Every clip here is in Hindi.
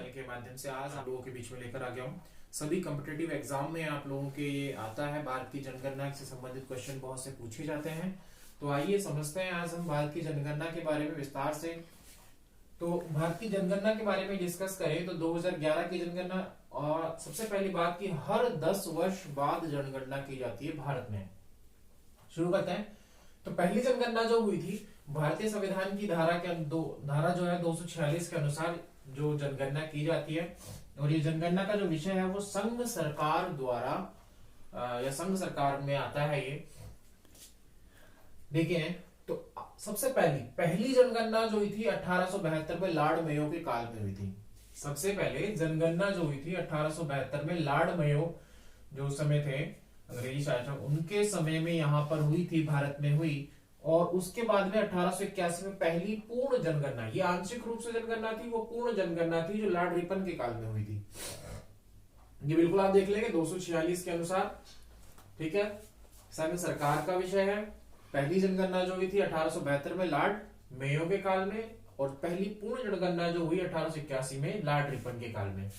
चैनल के माध्यम से आज आप लोगों के बीच में लेकर आ गया हूँ। सभी कॉम्पिटिटिव एग्जाम में आप लोगों के ये आता है, भारत की जनगणना से संबंधित क्वेश्चन बहुत से पूछे जाते हैं। तो आइए समझते हैं आज हम भारत की जनगणना के बारे में विस्तार से। तो भारत की जनगणना के बारे में डिस्कस करें तो 2011 की जनगणना, और सबसे पहली बात कि हर 10 वर्ष बाद जनगणना की जाती है भारत में। शुरू करते हैं। तो पहली जनगणना जो हुई थी भारतीय संविधान की धारा जो है 246 के अनुसार जो जनगणना की जाती है, और ये जनगणना का जो विषय है वो संघ सरकार द्वारा या संघ सरकार में आता है। ये देखिए, तो सबसे पहली जनगणना जो हुई थी 1872 में लॉर्ड मेयो के काल में हुई थी। सबसे पहले जनगणना जो हुई थी 1872 में लॉर्ड मेयो जो उस समय थे अंग्रेजी शासक, उनके समय में यहाँ पर हुई थी, भारत में हुई। और उसके बाद में 1881 में पहली पूर्ण जनगणना, ये आंशिक रूप से जनगणना थी, वो पूर्ण जनगणना थी जो लॉर्ड रिपन के काल में हुई थी। ये बिल्कुल आप देख लेंगे 246 के अनुसार, ठीक है, संघ सरकार का विषय है। पहली जनगणना जो हुई थी 1872 में लॉर्ड मेयो के काल में, और पहली पूर्ण जनगणना जो हुई 1881 में लॉर्ड रिपन के काल में।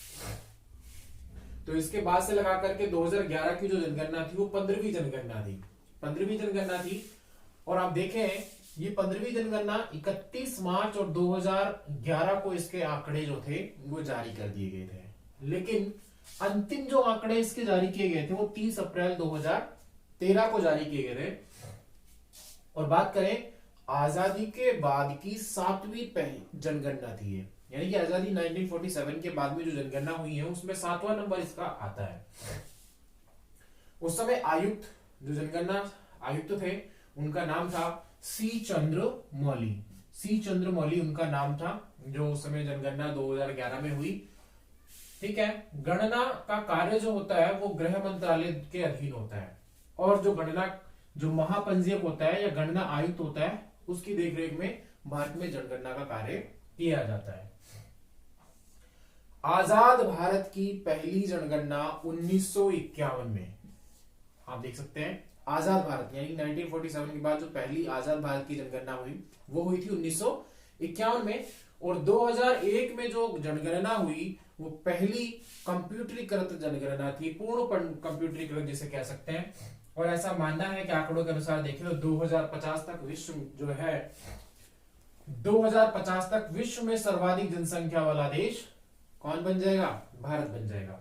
तो इसके बाद से लगा करके 2011 की जो जनगणना थी वो 15वीं जनगणना थी। 15वीं जनगणना थी, और आप देखें ये 15वीं जनगणना 31 मार्च और 2011 को इसके आंकड़े जो थे वो जारी कर दिए गए थे। लेकिन अंतिम जो आंकड़े इसके जारी किए गए थे वो 30 अप्रैल 2013 को जारी किए गए थे। और बात करें आजादी के बाद की 7वीं पहली जनगणना थी ये, यानी कि आजादी 1947 के बाद में जो जनगणना हुई है उसमें 7वां नंबर इसका आता है। उस समय आयुक्त, जो जनगणना आयुक्त थे, उनका नाम था सी चंद्र मौली। सी चंद्र मौली उनका नाम था, जो उस समय जनगणना 2011 में हुई। ठीक है, गणना का कार्य जो होता है वो गृह मंत्रालय के अधीन होता है, और जो गणना जो महापंजीयक होता है या गणना आयुक्त होता है उसकी देखरेख में भारत में जनगणना का कार्य किया जाता है। आजाद भारत की पहली जनगणना 1951 में, आप देख सकते हैं आजाद भारत यानी 1947 के बाद जो पहली आजाद भारत की जनगणना हुई वो हुई थी 1951 में। और 2001 में जो जनगणना हुई वो पहली कंप्यूटरीकृत जनगणना थी, पूर्ण कंप्यूटरीकृत जिसे कह सकते हैं। और ऐसा मानना है कि आंकड़ों के अनुसार देखें तो 2050 तक विश्व जो है 2050 तक विश्व में सर्वाधिक जनसंख्या वाला देश कौन बन जाएगा? भारत बन जाएगा।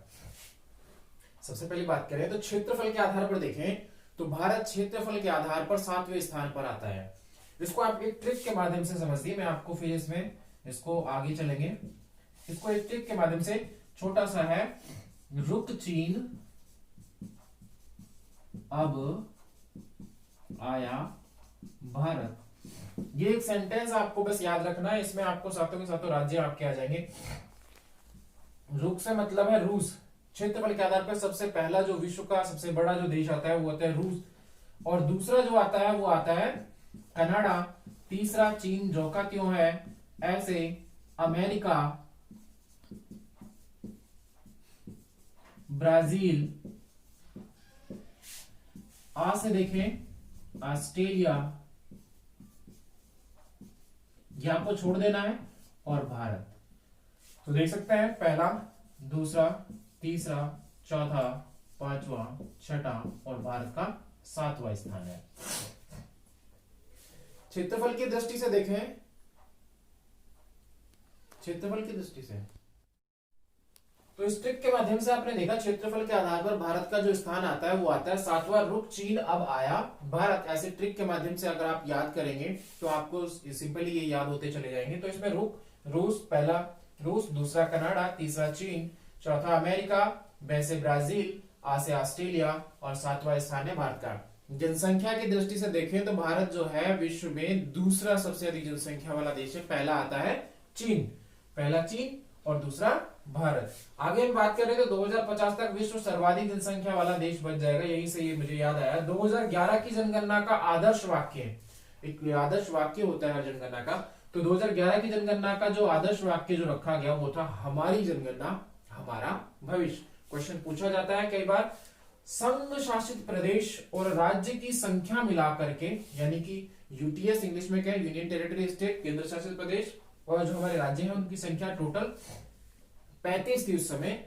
सबसे पहली बात करें तो क्षेत्रफल के आधार पर देखें तो भारत क्षेत्रफल के आधार पर 7वें स्थान पर आता है। इसको आप एक ट्रिक के माध्यम से समझिए, मैं आपको फिर इसमें इसको आगे चलेंगे। इसको एक ट्रिक के माध्यम से, छोटा सा है, रुक चीन अब आया भारत। ये एक सेंटेंस आपको बस याद रखना है, इसमें आपको सातों के सातों राज्य आपके आ जाएंगे। रुक से मतलब है रूस। क्षेत्रफल के आधार पर सबसे पहला जो विश्व का सबसे बड़ा जो देश आता है वो होता है रूस, और दूसरा जो आता है वो आता है कनाडा, तीसरा चीन, जो का क्यों है ऐसे, अमेरिका, ब्राजील, आ से देखें ऑस्ट्रेलिया, ये आपको छोड़ देना है, और भारत। तो देख सकते हैं पहला, दूसरा, तीसरा, चौथा, पांचवा, छठा, और भारत का 7वां स्थान है। क्षेत्रफल की दृष्टि से देखें, क्षेत्रफल की दृष्टि से तो इस ट्रिक के माध्यम से आपने देखा क्षेत्रफल के आधार पर भारत का जो स्थान आता है वो आता है 7वां। रुक चीन अब आया भारत, ऐसे ट्रिक के माध्यम से अगर आप याद करेंगे तो आपको सिंपली ये याद होते चले जाएंगे। तो इसमें रुक रूस, पहला रूस, दूसरा कनाडा, तीसरा चीन, चौथा अमेरिका, वैसे ब्राजील, आ से ऑस्ट्रेलिया, और 7वां स्थान है भारत का। जनसंख्या की दृष्टि से देखें तो भारत जो है विश्व में दूसरा सबसे अधिक जनसंख्या वाला देश है। पहला आता है चीन, पहला चीन और दूसरा भारत। आगे हम बात करें तो 2050 तक विश्व सर्वाधिक जनसंख्या वाला देश बन जाएगा। यही से ये मुझे याद आया 2011 की जनगणना का आदर्श वाक्य, एक आदर्श वाक्य होता है जनगणना का। तो 2011 की जनगणना का जो आदर्श वाक्य जो रखा गया वो था हमारी जनगणना हमारा भविष्य। क्वेश्चन पूछा जाता है कई बार, संघ शासित प्रदेश और राज्य की संख्या मिलाकर के, यानी कि यूटीएस इंग्लिश में क्या है, यूनियन टेरिटरी स्टेट, केंद्र शासित प्रदेश, और जो हमारे राज्य हैं उनकी संख्या टोटल 35 थी उस समय।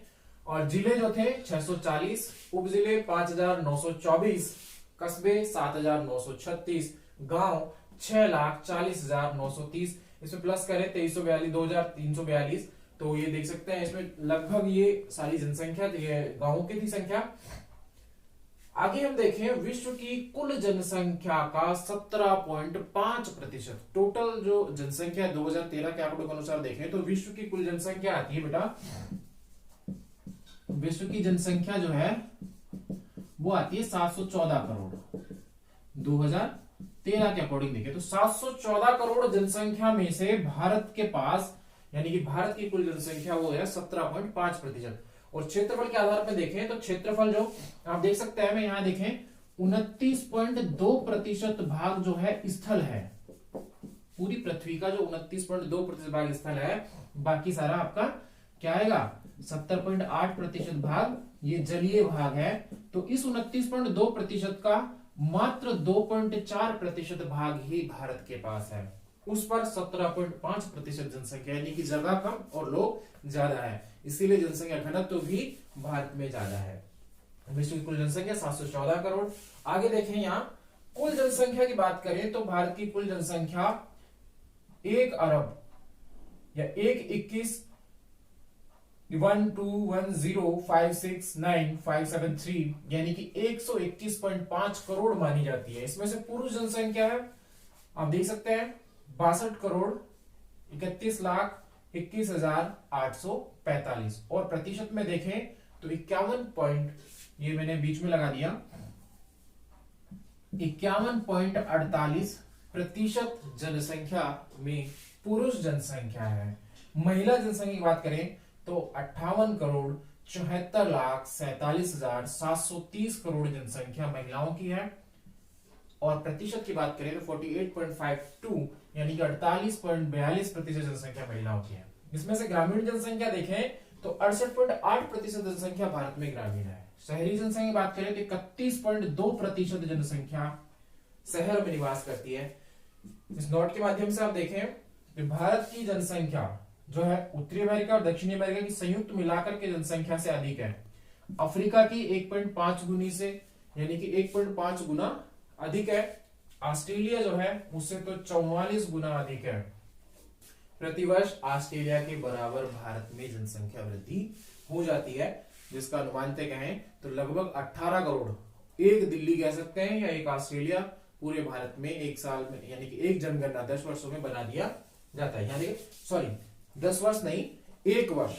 और जिले जो थे 640, उप जिले 5924, कस्बे 7936, गांव 6,40,930। इसमें प्लस करें 2342, 2342, तो ये देख सकते हैं इसमें लगभग ये सारी जनसंख्या थी, गांवों की थी संख्या। आगे हम देखें विश्व की कुल जनसंख्या का 17.5%। टोटल जो जनसंख्या 2013 के आंकड़ों के अनुसार देखें तो विश्व की कुल जनसंख्या आती है बेटा, विश्व की जनसंख्या जो है वो आती है 714 करोड़। 2013 के अकॉर्डिंग देखें तो 714 करोड़ जनसंख्या में से भारत के पास, यानी कि भारत की कुल जनसंख्या वो है 17.5%। और क्षेत्रफल के आधार पर देखें तो क्षेत्रफल जो आप देख सकते हैं, मैं यहां देखें 29.2% भाग जो है स्थल है। पूरी पृथ्वी का जो 29.2% भाग स्थल है, बाकी सारा आपका क्या आएगा 70.8% भाग ये जलीय भाग है। तो इस 29.2% का मात्र 2.4% भाग ही भारत के पास है। उस पर 17.5% जनसंख्या, यानी कि जगह कम और लोग ज्यादा है, इसीलिए जनसंख्या घनत्व तो भी भारत में ज्यादा है। विश्व की कुल जनसंख्या 714 करोड़। आगे देखें यहाँ कुल जनसंख्या की बात करें तो भारत की कुल जनसंख्या 1 अरब या 1,21,056,9573 यानी कि 121.5 करोड़ मानी जाती है। इसमें से पुरुष जनसंख्या है, आप देख सकते हैं 62 करोड़ 31,21,845। और प्रतिशत में देखें तो 51 पॉइंट, ये मैंने बीच में लगा दिया, 51.48% जनसंख्या में पुरुष जनसंख्या है। महिला जनसंख्या की बात करें तो 58 करोड़ 74,47,730 करोड़ जनसंख्या महिलाओं की है। और प्रतिशत की बात करें तो 48.52 यानी कि 48.42% जनसंख्या महिलाओं की है। इसमें से ग्रामीण जनसंख्या देखें तो 68.8% जनसंख्या भारत में ग्रामीण है। शहरी जनसंख्या की बात करें तो 31.2% जनसंख्या शहर में निवास करती है। इस नोट के माध्यम से आप देखें कि भारत की जनसंख्या जो है उत्तरी अमेरिका और दक्षिणी अमेरिका की संयुक्त मिलाकर के जनसंख्या से अधिक है। अफ्रीका की 1.5 गुनी से, यानी कि 1.5 गुना अधिक है। ऑस्ट्रेलिया जो है उससे तो 44 गुना अधिक है। प्रतिवर्ष ऑस्ट्रेलिया के बराबर भारत में जनसंख्या वृद्धि हो जाती है, जिसका अनुमानित कहें तो लगभग 18 करोड़, एक दिल्ली कह सकते हैं या एक ऑस्ट्रेलिया पूरे भारत में एक साल में, यानी कि एक जनगणना 10 वर्षों में बना दिया जाता है। यानी सॉरी 10 वर्ष नहीं, एक वर्ष,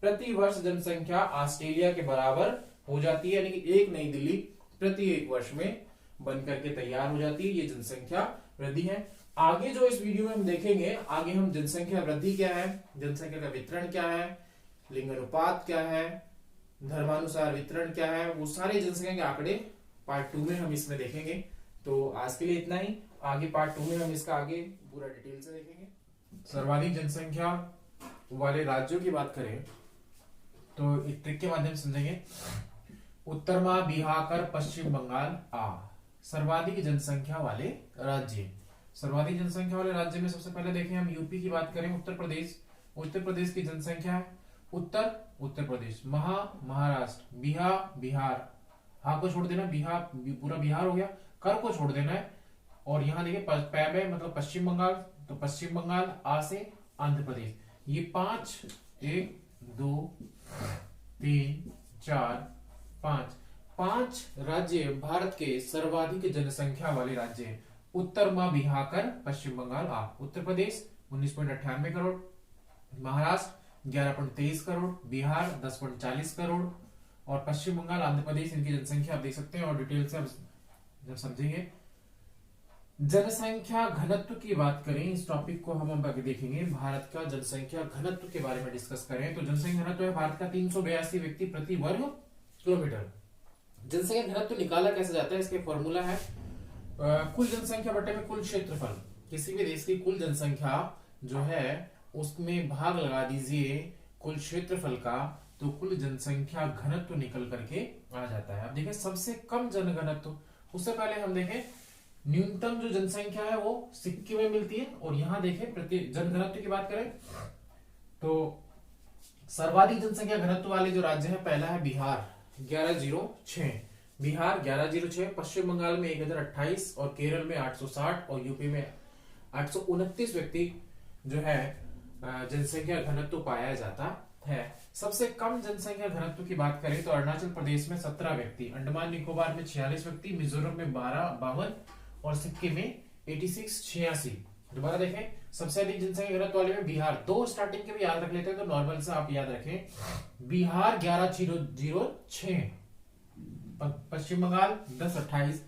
प्रति वर्ष जनसंख्या ऑस्ट्रेलिया के बराबर हो जाती है, यानी कि एक नई दिल्ली प्रति एक वर्ष में बन करके तैयार हो जाती है। ये जनसंख्या वृद्धि है। आगे जो इस वीडियो में हम देखेंगे, आगे हम जनसंख्या वृद्धि क्या है, जनसंख्या का वितरण क्या है, लिंग अनुपात क्या है, धर्मानुसार वितरण क्या है, वो सारे जनसंख्या के आंकड़े पार्ट 2 में हम इसमें देखेंगे। तो आज के लिए इतना ही, आगे पार्ट 2 में हम इसका आगे पूरा डिटेल से देखेंगे। सर्वाधिक जनसंख्या वाले राज्यों की बात करें तो एक ट्रिक के माध्यम से समझेंगे। उत्तर में बिहार कर पश्चिम बंगाल आ सर्वाधिक जनसंख्या वाले राज्य। सर्वाधिक जनसंख्या वाले राज्य में सबसे पहले देखें हम यूपी की बात करें, उत्तर प्रदेश। उत्तर प्रदेश की जनसंख्या है उत्तर प्रदेश, महाराष्ट्र, बिहार, हा को छोड़ देना, बिहार पूरा बिहार हो गया, कर को छोड़ देना है। और यहां देखिए पैबे मतलब पश्चिम बंगाल, तो पश्चिम बंगाल, आ से आंध्र प्रदेश। ये 5 1 2 3 4 5 राज्य भारत के सर्वाधिक जनसंख्या वाले राज्य हैं। उत्तर में बिहार कर पश्चिम बंगाल आ। उत्तर प्रदेश 19.98 करोड़, महाराष्ट्र 11.23 करोड़, बिहार 10.40 करोड़ और पश्चिम बंगाल, आंध्र प्रदेश, इनकी जनसंख्या आप देख सकते हैं। और डिटेल से जब समझेंगे जनसंख्या घनत्व की बात करें, इस टॉपिक को हम आगे देखेंगे। भारत का जनसंख्या घनत्व के बारे में डिस्कस करें तो जनसंख्या घनत्व है भारत का 382 व्यक्ति प्रति वर्ग किलोमीटर। जनसंख्या घनत्व निकाला कैसे जाता है, इसके फॉर्मूला है कुल जनसंख्या बटे में कुल क्षेत्रफल। किसी भी देश की कुल जनसंख्या जो है उसमें भाग लगा दीजिए कुल क्षेत्रफल का, तो कुल जनसंख्या घनत्व निकल करके आ जाता है। अब देखें सबसे कम जनघनत्व, उससे पहले हम देखें न्यूनतम जो जनसंख्या है वो सिक्किम में मिलती है। और यहां देखें प्रति जनघनत्व की बात करें तो सर्वाधिक जनसंख्या घनत्व वाले जो राज्य है, पहला है बिहार 1106, बिहार 1106, पश्चिम बंगाल में 1028 और केरल में 860 और यूपी में 829 व्यक्ति जो है जनसंख्या घनत्व पाया जाता है। सबसे कम जनसंख्या घनत्व की बात करें तो अरुणाचल प्रदेश में 17 व्यक्ति, अंडमान निकोबार में 46 व्यक्ति, मिजोरम में 52 और सिक्किम में 86। दोबारा देखें, सबसे अधिक जनसंख्या घनत्व वाले में बिहार, दो स्टार्टिंग के भी याद रख लेते हैं तो नॉर्मल से आप याद रखें, बिहार 1106, पश्चिम बंगाल 1028,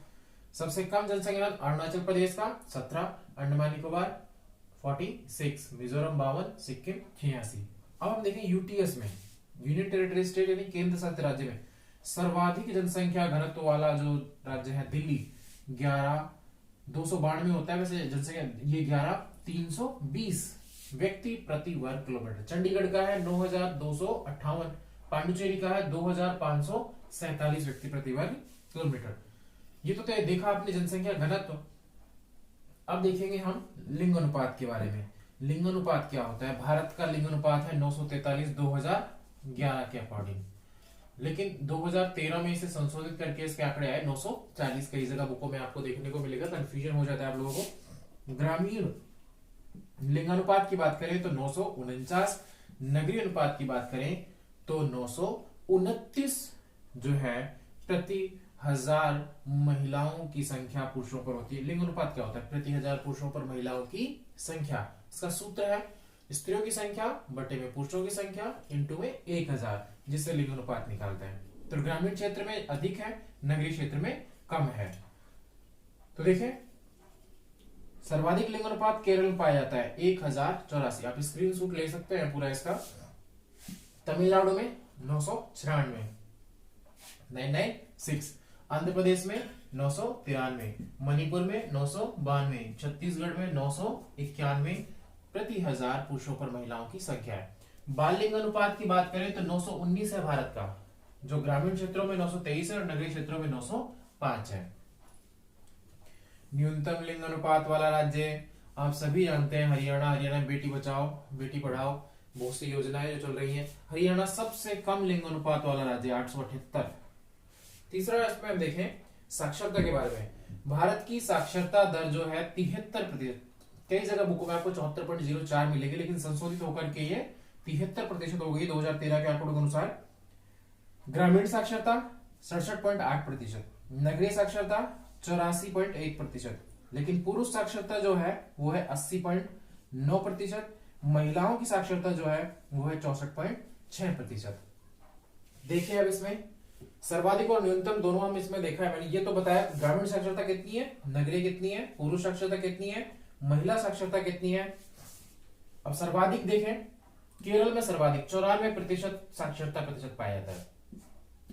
सबसे कम जनसंख्या अरुणाचल प्रदेश का 17, अंडमान निकोबार 46, मिजोरम 52, सिक्किम 86। अब हम देखें यूटीएस में, यूनियन टेरिटरी स्टेट यानी केंद्र शासित राज्य में सर्वाधिक जनसंख्या घनत्व वाला जो राज्य है दिल्ली 11,292 होता है, वैसे जनसंख्या ये 11,320 व्यक्ति प्रति वर्ग किलोमीटर। चंडीगढ़ का है 9,258, पांडुचेरी का है 2,547 व्यक्ति प्रति वर्ग किलोमीटर। ये तो देखा आपने जनसंख्या घनत्व। अब देखेंगे हम लिंग अनुपात के बारे में। लिंग अनुपात क्या होता है? भारत का लिंग अनुपात है 943 2011 के अकॉर्डिंग, लेकिन 2013 में इसे संशोधित करके इसके आंकड़े आए 940। कई जगह बुकों में आपको देखने को मिलेगा, कंफ्यूजन हो जाता है आप लोगों को। ग्रामीण लिंगानुपात की बात करें तो 949, नगरीय अनुपात की बात करें तो 929 जो है प्रति 1000 महिलाओं की संख्या पुरुषों पर होती है। लिंग अनुपात क्या होता है? प्रति 1000 पुरुषों पर महिलाओं की संख्या। इसका सूत्र है स्त्रियों की संख्या बटे में पुरुषों की संख्या इंटू में 1000, जिससे लिंग अनुपात निकालते हैं। तो ग्रामीण क्षेत्र में अधिक है, नगरीय क्षेत्र में कम है। तो देखें, सर्वाधिक लिंग अनुपात केरल में पाया जाता है 1084। आप स्क्रीनशॉट ले सकते हैं पूरा इसका। तमिलनाडु में 996, 996, आंध्र प्रदेश में 993, मणिपुर में 992, छत्तीसगढ़ में 991 प्रति 1000 पुरुषों पर महिलाओं की संख्या है। बाल लिंग अनुपात की बात करें तो 919 है भारत का, जो ग्रामीण क्षेत्रों में 923 है और नगरीय क्षेत्रों में 905 है। न्यूनतम लिंग अनुपात वाला राज्य आप सभी जानते हैं हरियाणा। हरियाणा में बेटी बचाओ बेटी पढ़ाओ बहुत सी योजनाएं जो चल रही हैं। हरियाणा सबसे कम लिंग अनुपात वाला राज्य 878। तीसरा इसमें हम देखें साक्षरता के बारे में। भारत की साक्षरता दर जो है 73%। कई जगह बुकों में आपको 74.04 मिलेगी, लेकिन संशोधित होकर के ये 73% हो गई 2013 के आंकड़ों के अनुसार। ग्रामीण साक्षरता 67.8%, नगरीय साक्षरता 84.1%, लेकिन पुरुष साक्षरता जो है वो है 80.9%। महिलाओं की साक्षरता जो है वो है 64.6%। देखिए अब इसमें सर्वाधिक और न्यूनतम दोनों हम इसमें देखा है। मैंने ये तो बताया ग्रामीण साक्षरता कितनी है, नगरीय कितनी है, पुरुष साक्षरता कितनी है, महिला साक्षरता कितनी है। अब सर्वाधिक देखें, केरल में सर्वाधिक 94% साक्षरता प्रतिशत पाया जाता है।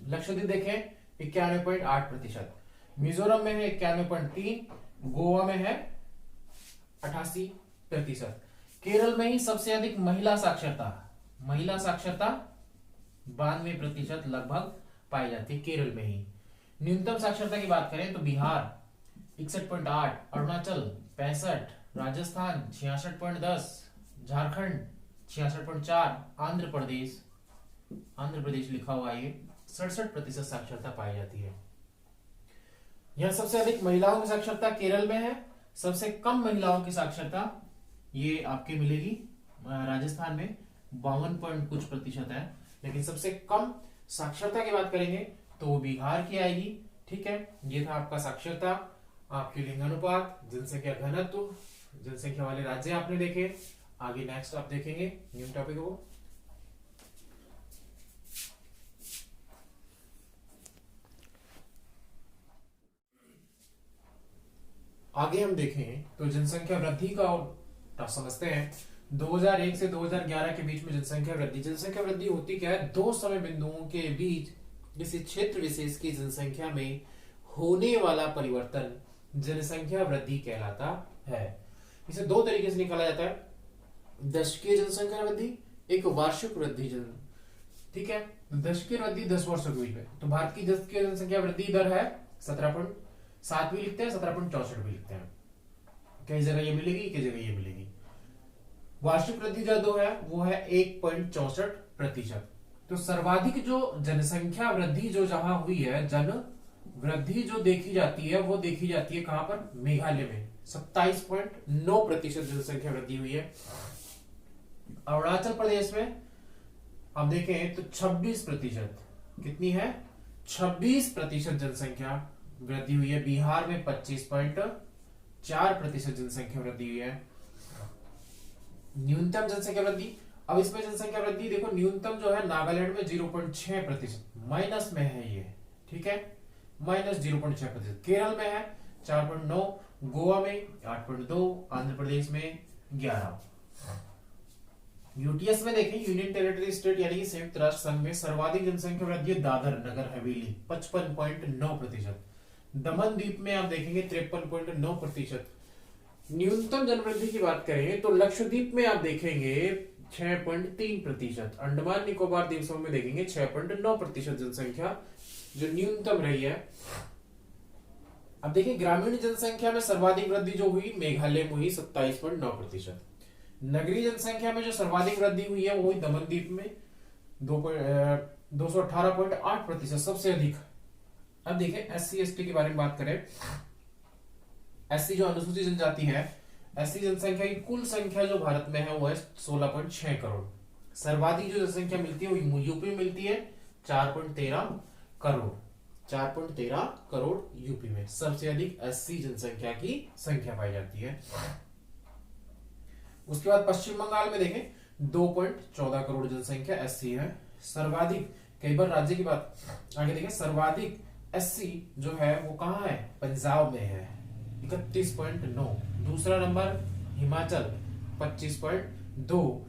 लक्षद्वीप देखें 91.8%, मिजोरम में है 91.3, गोवा में है 88%। केरल में ही सबसे अधिक महिला साक्षरता 92% लगभग पाई जाती है केरल में ही। न्यूनतम साक्षरता की बात करें तो बिहार 61.8, अरुणाचल 65, राजस्थान 66.10, झारखंड 66.4, आंध्र प्रदेश लिखा हुआ है 67% साक्षरता पाई जाती है। यह सबसे अधिक महिलाओं की साक्षरता केरल में है, सबसे कम महिलाओं की साक्षरता ये आपके मिलेगी राजस्थान में 52 कुछ प्रतिशत है। लेकिन सबसे कम साक्षरता की बात करेंगे तो वो बिहार की आएगी। ठीक है, ये था आपका साक्षरता, आपके लिंगानुपात, जनसंख्या घनत्व, जनसंख्या वाले राज्य आपने देखे। आगे नेक्स्ट आप देखेंगे न्यू टॉपिक को। आगे हम देखें तो जनसंख्या वृद्धि का समझते हैं। 2001 से 2011 के बीच में जनसंख्या वृद्धि होती क्या है? दो समय बिंदुओं के बीच किसी क्षेत्र विशेष की जनसंख्या में होने वाला परिवर्तन जनसंख्या वृद्धि कहलाता है। इसे दो तरीके से निकाला जाता है, दशकीय जनसंख्या वृद्धि, एक वार्षिक वृद्धि। ठीक है, दशकीय वृद्धि 10 वर्षों के बीच में। तो भारत की दशकीय जनसंख्या वृद्धि दर है 17.7 भी लिखते हैं, 17.64 भी लिखते हैं। कई जगह ये मिलेगी। वार्षिक वृद्धि दर जो है वो है 1.64 प्रतिशत। तो सर्वाधिक जो जनसंख्या वृद्धि जो जहां हुई है, जन वृद्धि जो देखी जाती है वो देखी जाती है कहां पर, मेघालय में 27.9% जनसंख्या वृद्धि हुई है। अरुणाचल प्रदेश में अब देखें तो 26%, कितनी है, 26% जनसंख्या वृद्धि हुई है। बिहार में 25.4% जनसंख्या वृद्धि हुई है। न्यूनतम जनसंख्या वृद्धि, अब इसमें जनसंख्या वृद्धि देखो, न्यूनतम जो है नागालैंड में 0.6%, माइनस में है ये, ठीक है, -0.6%। केरल में है 4.9, गोवा में 8.2, आंध्र प्रदेश में 11। यूटीएस में देखें, यूनियन टेरिटरी स्टेट यानी कि संयुक्त राष्ट्र संघ में सर्वाधिक जनसंख्या वृद्धि है दादर नगर हवेली 55.9%। दमन द्वीप में आप देखेंगे 53.9%। न्यूनतम जनवृद्धि की बात करें तो लक्षद्वीप में आप देखेंगे 6.3%। अंडमान निकोबार द्वीप समूह में देखेंगे 6.9% जनसंख्या जो न्यूनतम रही है। अब देखिए ग्रामीण जनसंख्या में सर्वाधिक वृद्धि जो हुई मेघालय में हुई 27.9%। नगरीय जनसंख्या में जो सर्वाधिक वृद्धि हुई है वो हुई दमन द्वीप में 218.8%, सबसे अधिक। अब देखिए एससी एसटी के बारे में बात करें, एससी जो अनुसूचित जनजाति है, एससी जनसंख्या की कुल संख्या जो भारत में है वो है 16.6 करोड़। सर्वाधिक जो जनसंख्या मिलती है वो यूपी में मिलती है 4.13 करोड़, 4.13 करोड़ यूपी में सबसे अधिक एससी जनसंख्या की संख्या पाई जाती है। उसके बाद पश्चिम बंगाल में देखें 2.14 करोड़ जनसंख्या एससी है। सर्वाधिक, कई बार राज्य की बात आगे देखें, सर्वाधिक एससी जो है वो कहां है, पंजाब में है 31.9। दूसरा नंबर हिमाचल 25.2।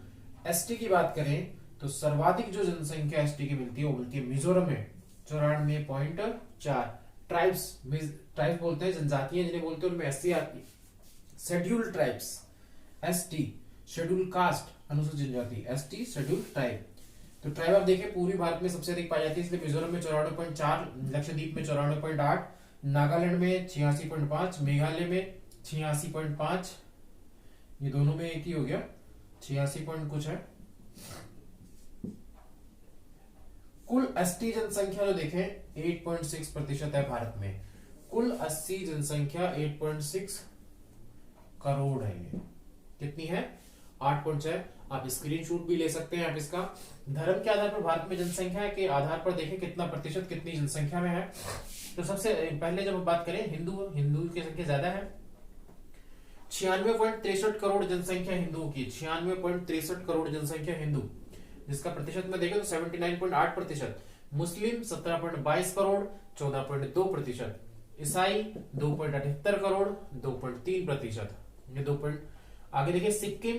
एसटी की बात करें तो सर्वाधिक जो जनसंख्या एसटी की मिलती है वो मिलती है मिजोरम में 94.4। ट्राइब्स, ट्राइब्स बोलते हैं जनजातियां जिन्हें बोलते हैं, उनमें एससी आती है। Scheduled tribes ST, schedule caste अनुसूचित जनजाति एसटी, शेड्यूल ट्राइब। तो ट्राइब आप देखें पूरी भारत में सबसे अधिक पाई जाती है, इसलिए मिजोरम में 94.4, लक्षद्वीप में 94.8, नागालैंड में 86.5, मेघालय में 86.5, ये दोनों में एक ही हो गया 86 पॉइंट कुछ है। कुल एसटी जनसंख्या जो देखें 8.6% है भारत में। कुल एससी जनसंख्या 8.6 करोड़ है। ये कितनी है, 8.6। आप स्क्रीनशॉट भी ले सकते हैं आप इसका। धर्म के आधार पर भारत में जनसंख्या के आधार पर देखें कितना प्रतिशत कितनी जनसंख्या में है। तो सबसे पहले जब बात करें हिंदू, हिंदू की संख्या ज्यादा है, 96.63 करोड़ जनसंख्या हिंदुओं की, 96.63 करोड़ जनसंख्या हिंदू, जिसका प्रतिशत में देखें तो 79.8%। मुस्लिम 17.22 करोड़ 14.2%। ईसाई 2.78 करोड़ 2.3%। ये 2 आगे देखिए सिक्किम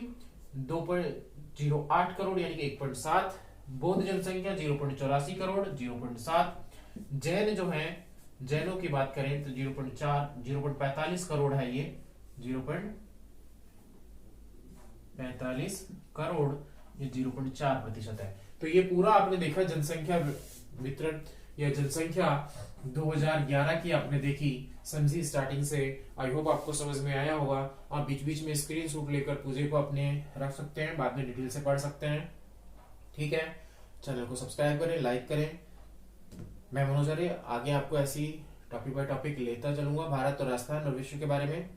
2.08 करोड़ यानी कि 1.7। बौद्ध जनसंख्या 0.84 करोड़ 0.7। जैन जो है, जैनों की बात करें तो 0.45 करोड़ है, ये 0.45 करोड़, ये 0.4% है। तो ये पूरा आपने देखा जनसंख्या वितरण या जनसंख्या 2011 की आपने देखी, समझी स्टार्टिंग से। आई होप आपको समझ में आया होगा। आप बीच बीच में स्क्रीनशॉट लेकर पूजे को अपने रख सकते हैं, बाद में डिटेल से पढ़ सकते हैं। ठीक है, चैनल को सब्सक्राइब करें, लाइक करें। मैं मनोज आर्य आगे आपको ऐसी टॉपिक बाय टॉपिक लेता चलूंगा भारत और राजस्थान और विश्व के बारे में।